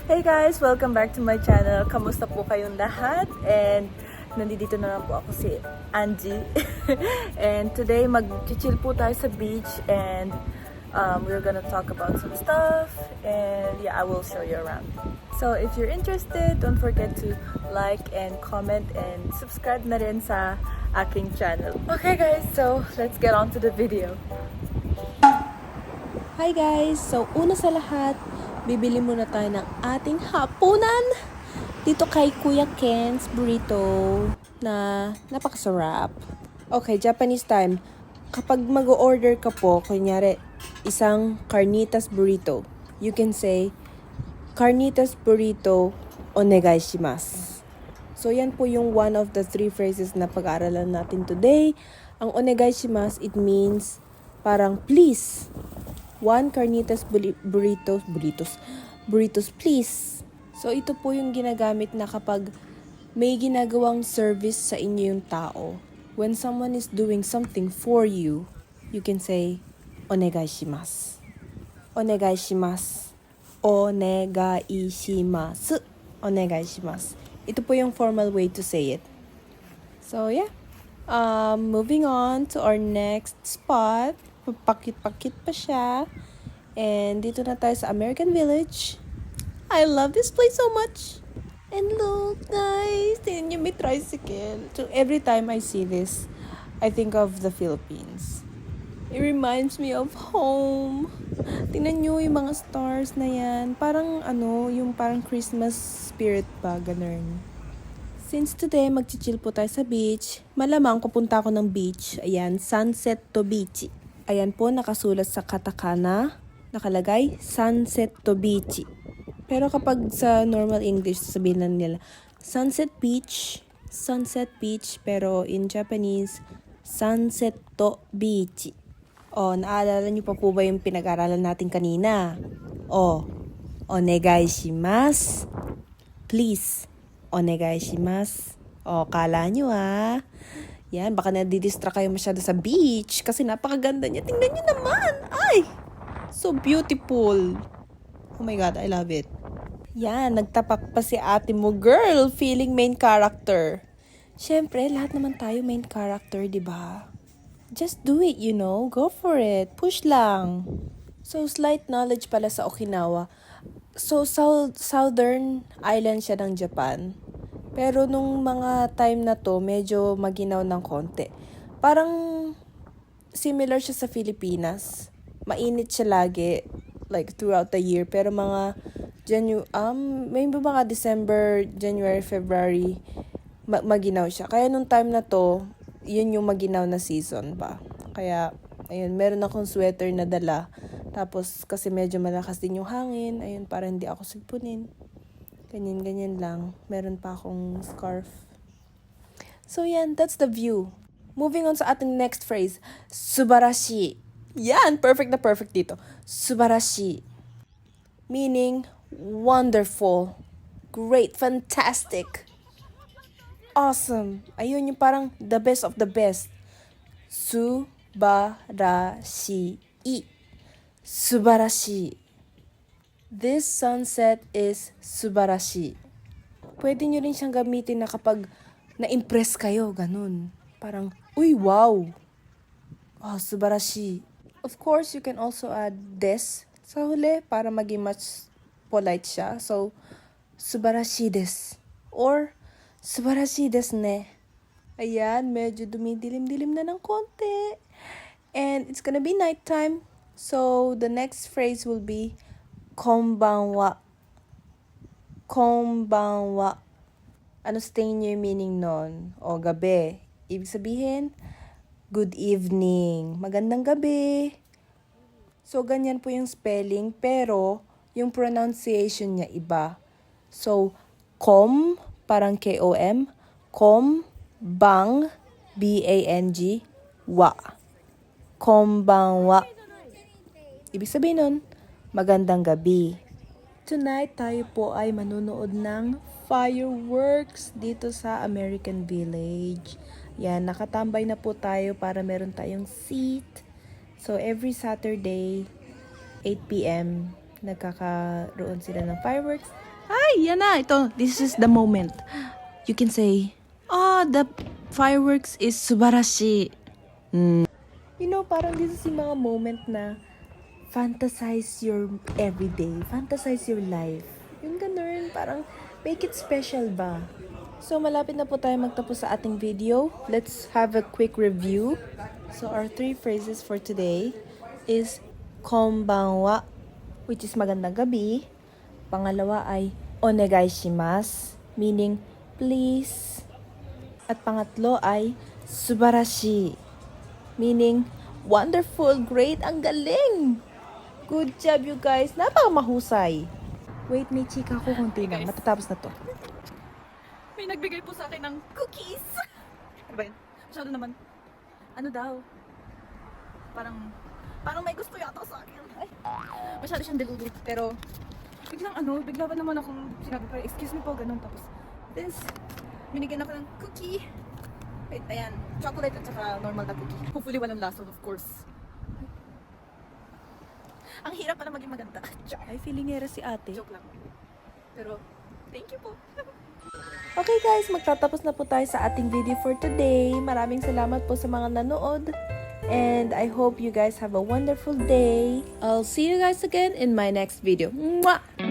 Hey guys! Welcome back to my channel. Kamusta po kayong lahat? And nandito na lang po ako si Angie. And today mag-chill po tayo sa beach and we're gonna talk about some stuff and yeah, I will show you around. So if you're interested, don't forget to like and comment and subscribe na rin sa aking channel. Okay guys, so let's get on to the video. Hi guys! So una sa lahat, bibili muna tayo ng ating hapunan dito kay Kuya Ken's Burrito na napakasarap. Okay, Japanese time. Kapag mag-order ka po, kunyari, isang carnitas burrito, you can say, carnitas burrito onegai shimasu. So yan po yung one of the three phrases na pag-aaralan natin today. Ang onegai shimasu, it means parang please. One carnitas burritos, please. So, ito po yung ginagamit na kapag may ginagawang service sa inyo yung tao. When someone is doing something for you, you can say, onegai shimasu. Onegai shimasu. Onegai shimasu. Onegai shimasu. Ito po yung formal way to say it. So, yeah. Moving on to our next spot. Pakit-pakit pa siya. And dito na tayo sa American Village. I love this place so much. And look, guys, tingnan niyo may tricycle. So every time I see this, I think of the Philippines. It reminds me of home. Tingnan niyo yung mga stars na yan. Parang yung parang Christmas spirit pa, ganun. Since today, mag-chill po tayo sa beach, malamang pupunta ako ng beach. Ayan, Sunset to Beach. Ayan po, nakasulat sa katakana, nakalagay, Sunset to Beach. Pero kapag sa normal English, sabihin lang nila, Sunset Beach, pero in Japanese, Sunset to Beach. O, naalala niyo pa po ba yung pinag-aralan natin kanina? O, onegai shimasu. Please, onegai shimasu. O, kala niyo Yan, baka nadidistract kayo masyado sa beach kasi napakaganda niya. Tingnan niyo naman! Ay! So beautiful! Oh my God, I love it. Yan, nagtapak pa si ate mo, girl, feeling main character. Siyempre, lahat naman tayo main character, di ba? Just do it, go for it. Push lang. So, slight knowledge pala sa Okinawa. So, southern island siya ng Japan. Pero nung mga time na to, medyo maginaw ng konti. Parang similar siya sa Pilipinas. Mainit siya lagi, like throughout the year. Pero mga may mga December, January, February, maginaw siya. Kaya nung time na to, yun yung maginaw na season ba. Kaya, ayun, meron akong sweater na dala. Tapos, kasi medyo malakas din yung hangin. Ayun, para hindi ako sipunin. Ganyan lang. Meron pa akong scarf. So yan, that's the view. Moving on sa ating next phrase. Subarashi. Yan, perfect na perfect dito. Subarashi. Meaning, wonderful. Great, fantastic. Awesome. Ayun yung parang the best of the best. Subarashi. Subarashi. This sunset is subarashi. Pwede nyo rin siyang gamitin na kapag na-impress kayo, ganun. Parang, uy, wow! Oh, subarashi. Of course, you can also add des sa huli para maging much polite siya. So, subarashi desu. Or, subarashi desu ne. Ayan, medyo dumidilim-dilim na ng konti. And it's gonna be nighttime. So, the next phrase will be, konbanwa. Konbanwa. Ano sa tingin niyo yung meaning nun? O, gabi. Ibig sabihin, good evening. Magandang gabi. So, ganyan po yung spelling. Pero, yung pronunciation niya iba. So, parang K-O-M. Bang, B-A-N-G, wa. Konbanwa. Ibig sabihin nun, magandang gabi. Tonight, tayo po ay manonood ng fireworks dito sa American Village. Yan, nakatambay na po tayo para meron tayong seat. So, every Saturday, 8 p.m., nagkakaroon sila ng fireworks. Ay, yan na. Ito, this is the moment. You can say, oh, the fireworks is subarashi. You know, parang this is yung mga moment na fantasize your everyday, fantasize your life. Yung ganun, parang make it special ba? So, malapit na po tayo magtapos sa ating video. Let's have a quick review. So, our 3 phrases for today is konbanwa, which is magandang gabi. Pangalawa ay onegai shimasu, meaning please. At pangatlo ay subarashi, meaning wonderful, great, ang galing. Good job, you guys. Napakamahusay. Wait, may chika ko konti lang. Matatapos na to. May nagbigay po sa akin ng cookies. Ano ba yun? Masyado naman. Ano daw? Parang may gusto yata sa akin. Ay, masyado siyang deludo. Pero, bigla ba naman akong sinabi pa, excuse me po, ganun. Tapos, this, binigyan ako ng cookie. Wait, ayan. Chocolate at saka normal na cookie. Hopefully walang lason, of course. Ang hirap pala maging maganda. Ay, feelingera si ate. Joke lang. Pero, thank you po. Okay guys, magtatapos na po tayo sa ating video for today. Maraming salamat po sa mga nanood. And I hope you guys have a wonderful day. I'll see you guys again in my next video. Mwah!